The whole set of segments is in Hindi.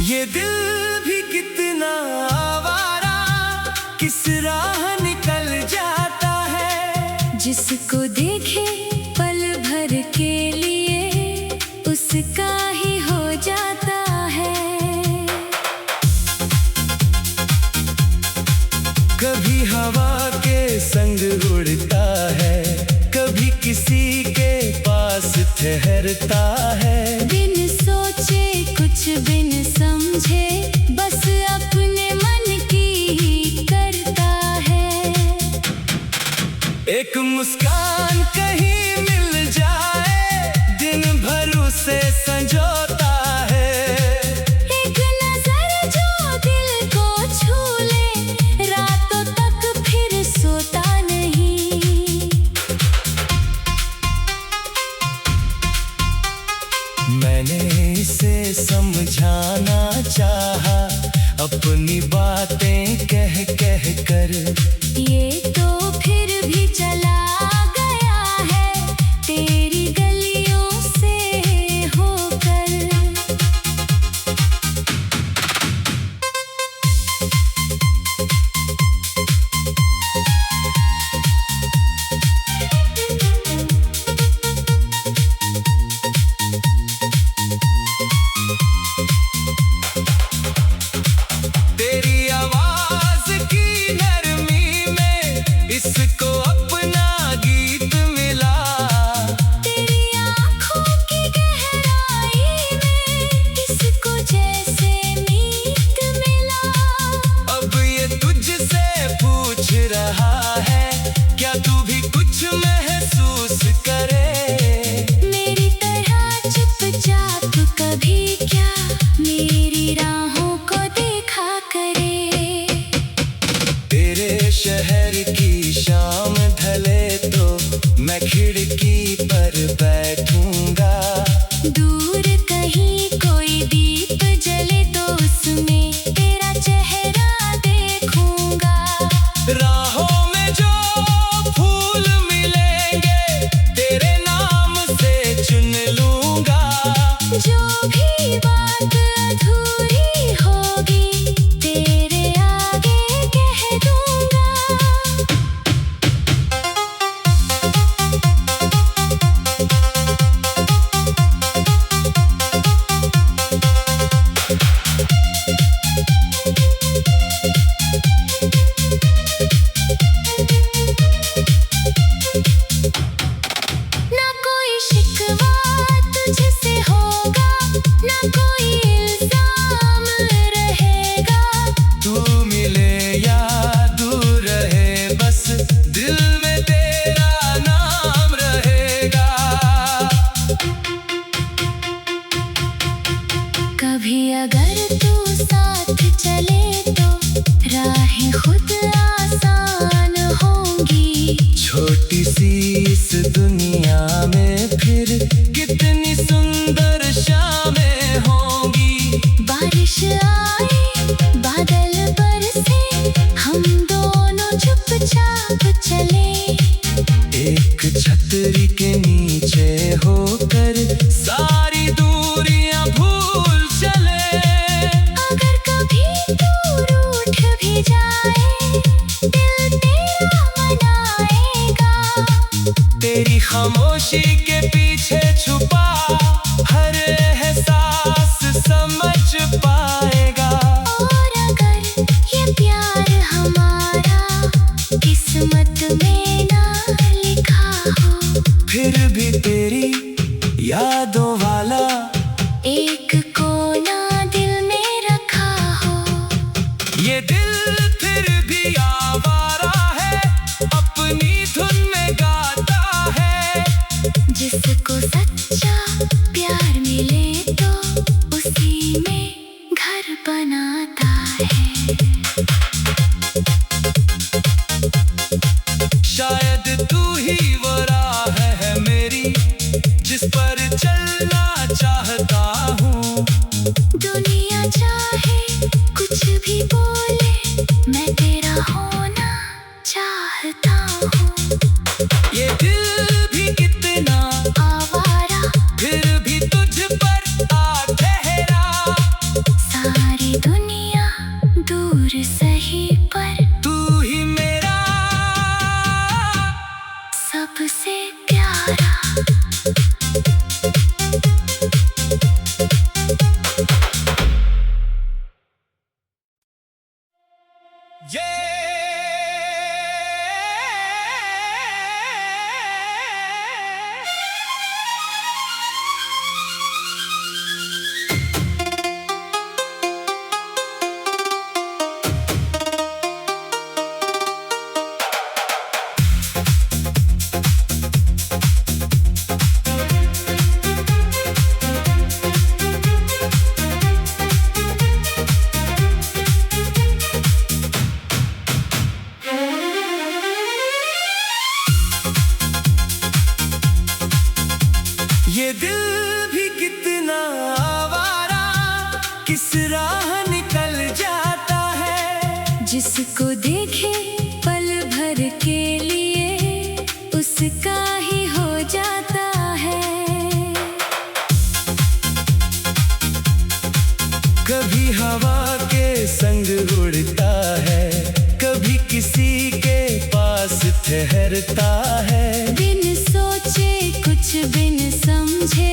ये दिल भी कितना आवारा, किस राह निकल जाता है। जिसको देखे पल भर के लिए उसका ही हो जाता है। कभी हवा के संग उड़ता है, कभी किसी के पास ठहरता है। बिन सोचे कुछ बिन समझे बस अपने मन की ही करता है। एक मुस्कान कहीं मिल जाए, दिन भर उसे संजोता है। एक नजर जो दिल को छू ले, रातों तक फिर सोता नहीं। मैंने इसे समझाना चाहा, अपनी बातें कह कह कर। ये तो फिर भी चला गया है तेरी गलियों से होकर। तेरी आवाज की नरमी में इसको अपना गीत मिला। तेरी आँखों की गहराई में इसको जैसे मीत मिला। अब ये तुझसे पूछ रहा है, क्या तू भी कुछ महसूस करे। मेरी तरह चुपचाप कभी क्या मेरी राहों को देखा करे। तेरे शहर की शाम ढले तो मैं खिड़की पर बैठूंगा। दूर कहीं कोई दीप जले तो उसमें तेरा चेहरा देखूंगा। राहों में जो फूल मिलेंगे तेरे नाम से चुन लूंगा। जो भी बात अधूरी होगी तेरे आगे कह दूंगा। ना कोई शिकवा तुझसे होगा, ना कोई इल्जाम रहेगा। तू मिले या दूर रहे, बस दिल में तेरा नाम रहेगा। कभी अगर तू साथ चले तो राहें खुद आसान होंगी। छोटी सी इस दुनिया में फिर कितनी सुंदर शामें होंगी। बारिश आए बादल बरसे, हम दोनों चुपचाप चले। एक छतरी के नीचे होकर सारी दूरियां भूल चले। अगर कभी दूर उठ भी जाए दिल तेरा मनाएगा। तेरी खामोशी के पीछे छुपा हर एहसास समझ पाएगा। और अगर ये प्यार हमारा किस्मत में ना लिखा हो, फिर भी तेरी यादों वाला एक कोना दिल में रखा हो। ये दिल फिर भी आवारा है, अपनी धुन में गाता चाहता हूँ। ये दिल भी कितना आवारा फिर भी तुझ पर आ ठहरा। सारी दुनिया दूर सही पर तू ही मेरा सबसे प्यारा। ये दिल भी कितना आवारा किस राह निकल जाता है। जिसको देखे पल भर के लिए उसका ही हो जाता है। कभी हवा के संग उड़ता है, कभी किसी के पास ठहरता है। बिन सोचे कुछ बिन समझे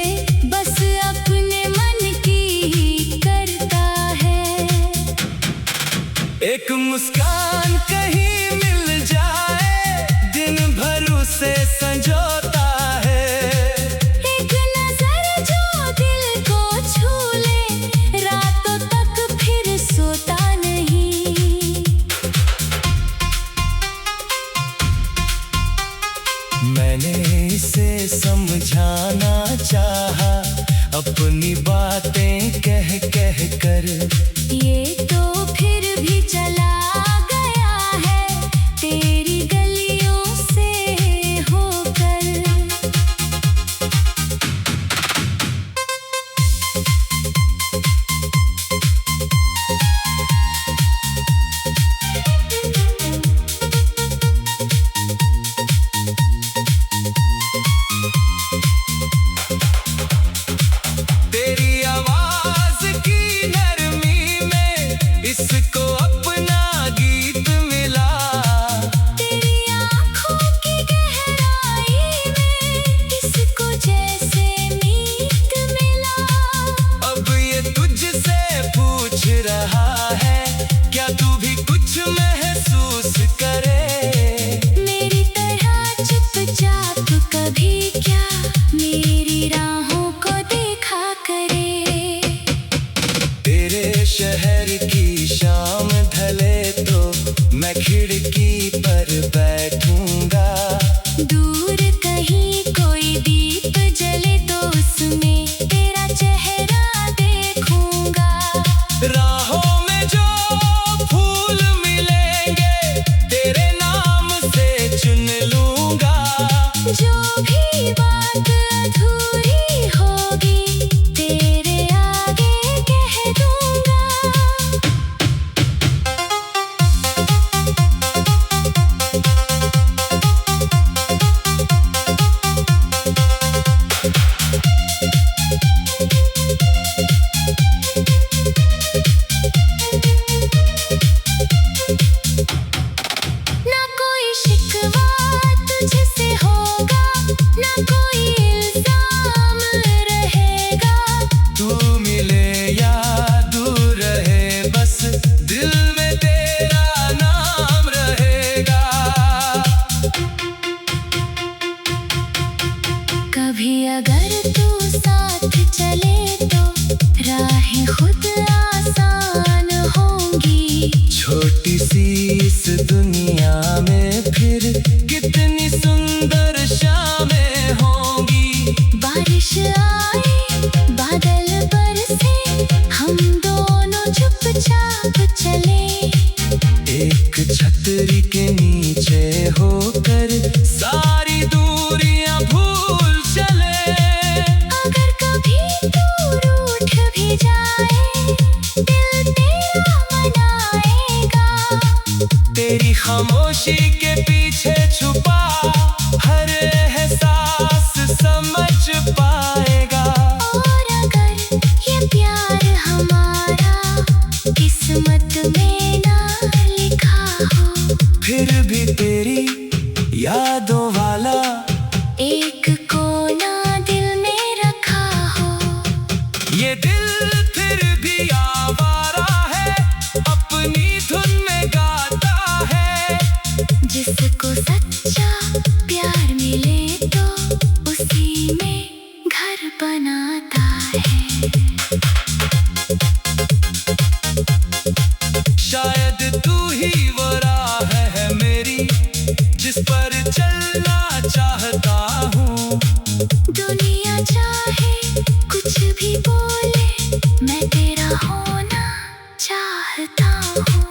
बस अपने मन की ही करता है। एक मुस्कान कहीं मिल जाए दिन भर उसे संजोता है। एक नजर जो दिल को छू ले रातों तक फिर सोता नहीं। मैंने इसे समझाना चाहा अपनी बातें कह कह कर। ये तो फिर भी चला गया है तेरी गलियों से होकर। तेरी आवाज की नरमी में इसको अपना गीत मिला। तेरी आँखों की गहराई में इसको जैसे मीत मिला। अब ये तुझसे पूछ रहा है क्या तू भी कुछ महसूस करे। मेरी तरह चुपचाप कभी क्या मेरी राहों को देखा करे। तेरे शहर की शाम ढले तो मैं खिड़की पर बैठूंगा। दूर कहीं कोई दीप जले तो उसमें तेरा चेहरा देखूंगा। राहों में जो फूल मिलेंगे तेरे नाम से चुन लूंगा। जो भी बात अधूरी होगी तेरे आगे कह दूंगा। ना कोई शिकवा तुझसे होगा, ना कोई इल्जाम रहेगा। तू मिले या दूर रहे बस दिल में तेरा नाम रहेगा। कभी अगर तू साथ चले तो राहें खुद आसान होंगी। छोटी सी इस दुनिया में फिर कितनी सुंदर शामें होंगी। बारिश आए बादल बरसे हम दोनों चुपचाप चले। एक छतरी के नीचे होकर सारी दूरियां भूल चले। अगर कभी दूर उठ भी जाए दिल तेरा मनाएगा। तेरी खामोशी के पीछे छुपा हर एहसास समझ पाएगा। और अगर ये प्यार हमारा किस्मत में ना लिखा हो, फिर भी तेरी यादों वाला एक कोना दिल में रखा हो। ये दिल फिर भी आवारा है, अपनी धुन में गाता है। जिसको सच्चा प्यार मिले तो उसी में घर बनाता है। शायद तू ही वो राह है मेरी, जिस पर चलना चाहता हूँ। दुनिया चाहे कुछ भी बोले, मैं तेरा होना चाहता हूँ।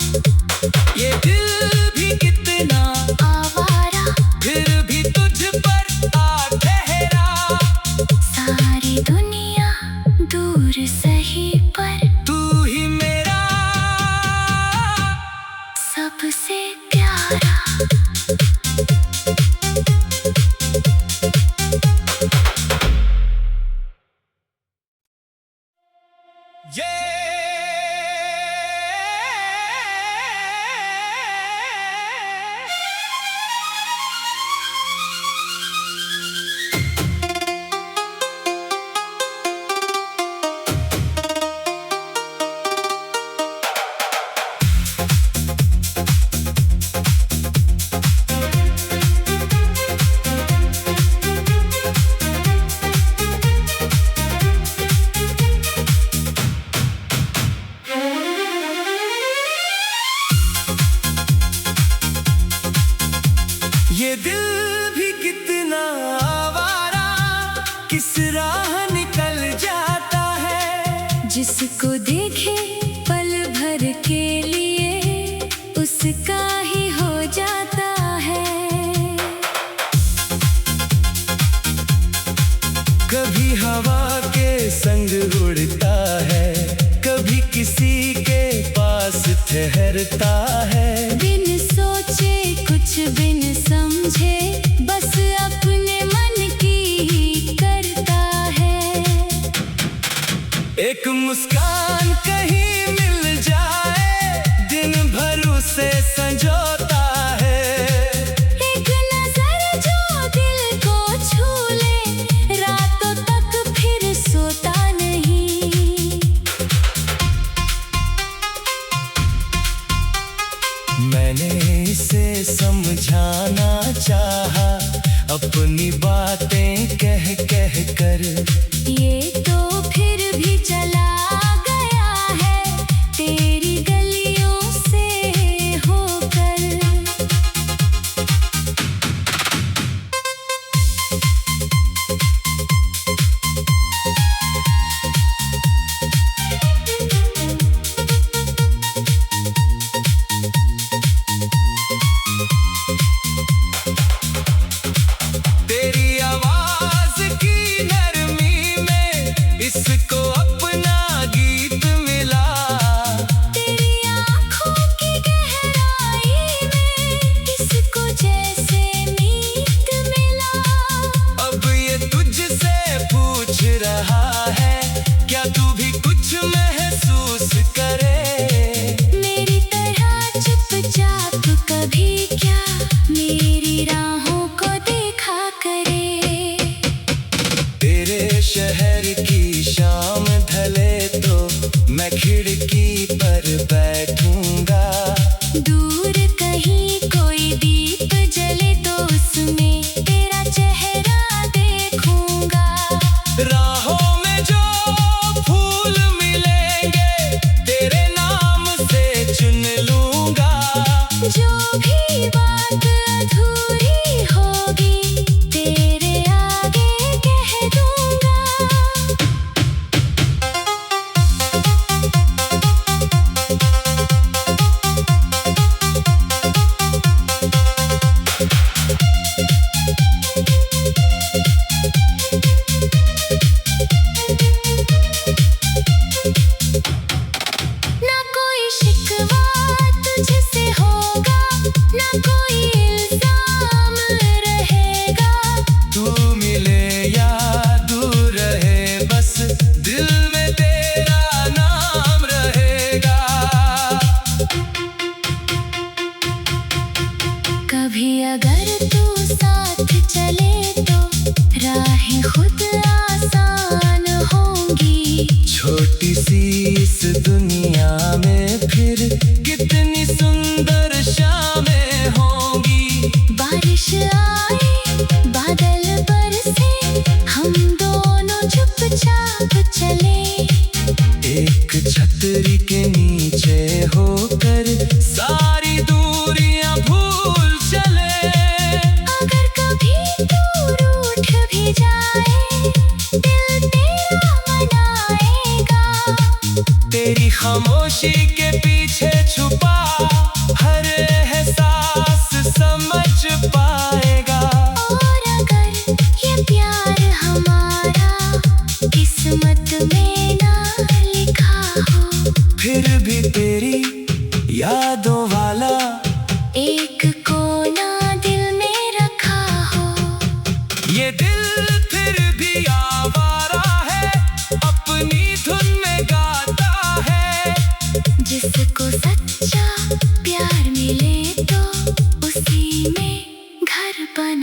ये दिल भी कितना आवारा, फिर भी तुझ पर आ ठहरा। सारी दुनिया दूर सही पर तू ही मेरा सबसे प्यारा। ये दिल भी कितना आवारा, किस राह निकल जाता है। जिसको देखे पल भर के लिए उसका ही हो जाता है। कभी हवा के संग उड़ता है, कभी किसी के पास ठहरता है। बिन सोचे कुछ बिन समझे बस अपने मन की ही करता है। एक मुस्कान कहीं मिल जाए, दिन भर उसे संजोता है। एक नजर जो दिल को छू ले, रातों तक फिर सोता नहीं। मैंने इसे समझाना चाहा, अपनी बातें कह कह कर। ये तो फिर भी चला गया है तेरी गलियों से होकर। तेरी आवाज की नरमी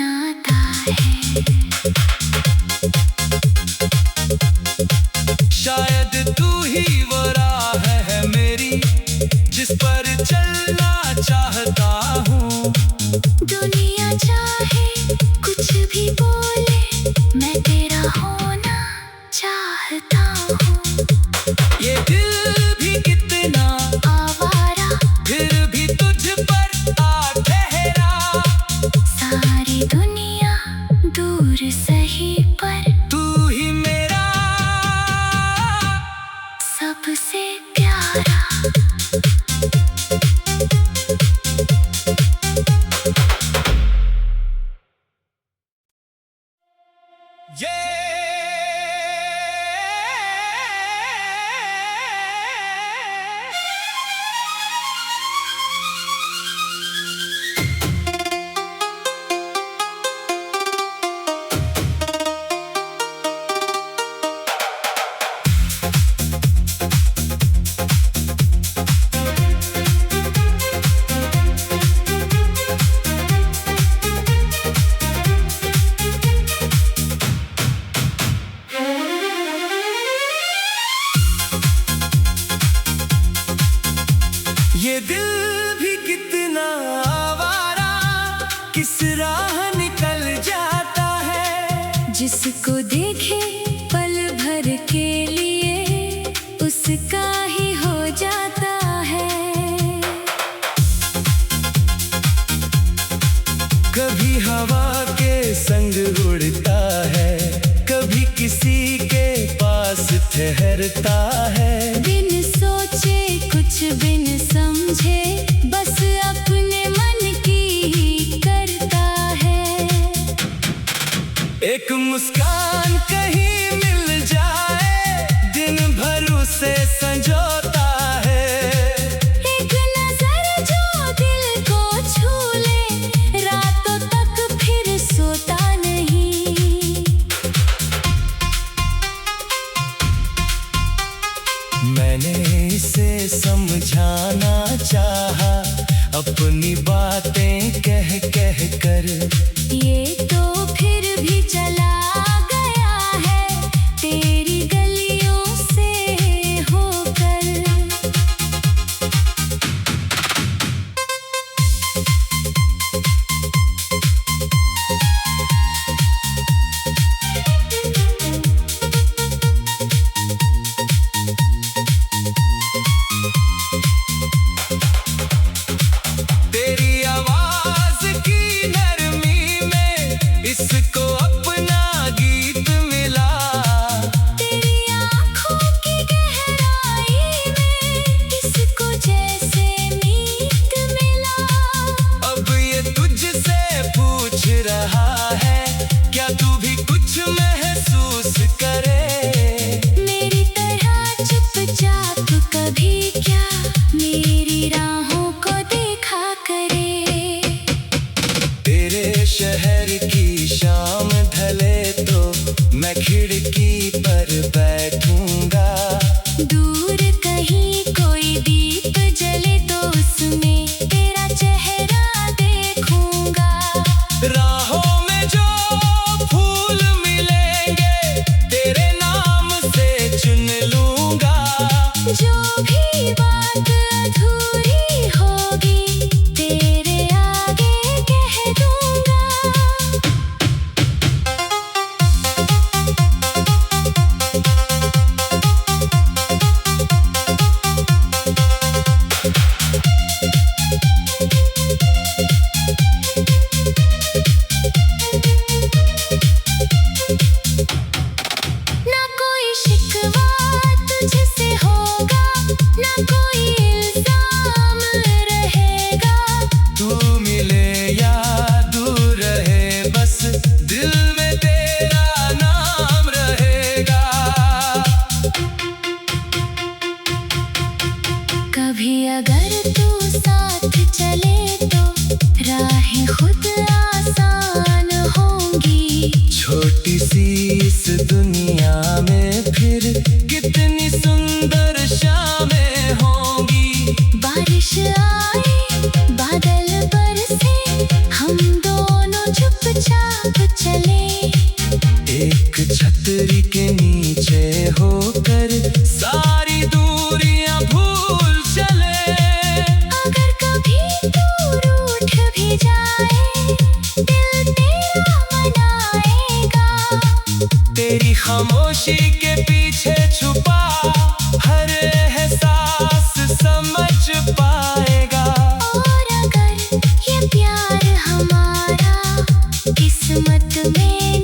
बनाता है। शायद तू ही वो राह है मेरी जिस पर चलना चाहता हूँ। दुनिया चाहे कुछ भी बोले, मैं तेरा होना चाहता हूँ। ये दिल भी कितना आवारा, फिर भी तुझ पर आ ठहरा। सारी दुनिया दूर सही पर तू ही मेरा सबसे प्यारा। ये दिल भी कितना आवारा, किस राह निकल जाता है। जिसको देखे पल भर के लिए उसका ही हो जाता है। कभी हवा के संग उड़ता है, कभी किसी के पास ठहरता है। बिन सोचे कुछ बिन समझे बस अपने मन की ही करता है। एक मुस्कान कहीं मिल जाए, दिन भर उसे संजोता है। एक नजर जो दिल को छू ले, रातों तक फिर सोता नहीं। मैंने इसे समझाना चाहा, अपनी बातें कह कह कर। ये तो फिर भी चला गया है तेरी गलियों से होकर। तेरी आवाज की नरमी में इसको अपना गीत मिला। तेरी आँखों की गहराई में इसको जैसे मीत मिला। अब ये तुझसे पूछ रहा है, क्या तू भी कुछ महसूस करे। मेरी तरह चुपचाप कभी क्या मेरी राहों को देखा करे। तेरे शहर की शाम ढले तो मैं खिड़की पर बैठूंगा। दूर कहीं कोई दीप जले तो उसमें तेरा चेहरा देखूंगा। राहों में जो फूल मिलेंगे तेरे नाम से चुन लूंगा। जो भी बात अधूरी होगी तेरे आगे कह दूंगा। ना कोई शिकवा तुझसे होगा, ना कोई इल्जाम रहेगा। तू मिले या दूर रहे, बस दिल में तेरा नाम रहेगा। कभी अगर तू साथ चले तो राहें खुद आसान होंगी। छोटी सी इस दुनिया में फिर कितनी सुंदर शामें होंगी। बारिश आए बादल बरसे, हम दोनों चुपचाप साथ चले। एक छतरी के नीचे होकर सारी दूरियां भूल चले। अगर कभी दूर उठ भी जाए, दिल तेरा मनाएगा। तेरी खामोशी के पीछे छुपा हर एहसास समझ पाएगा। और अगर ये प्यार हमारा किस्मत में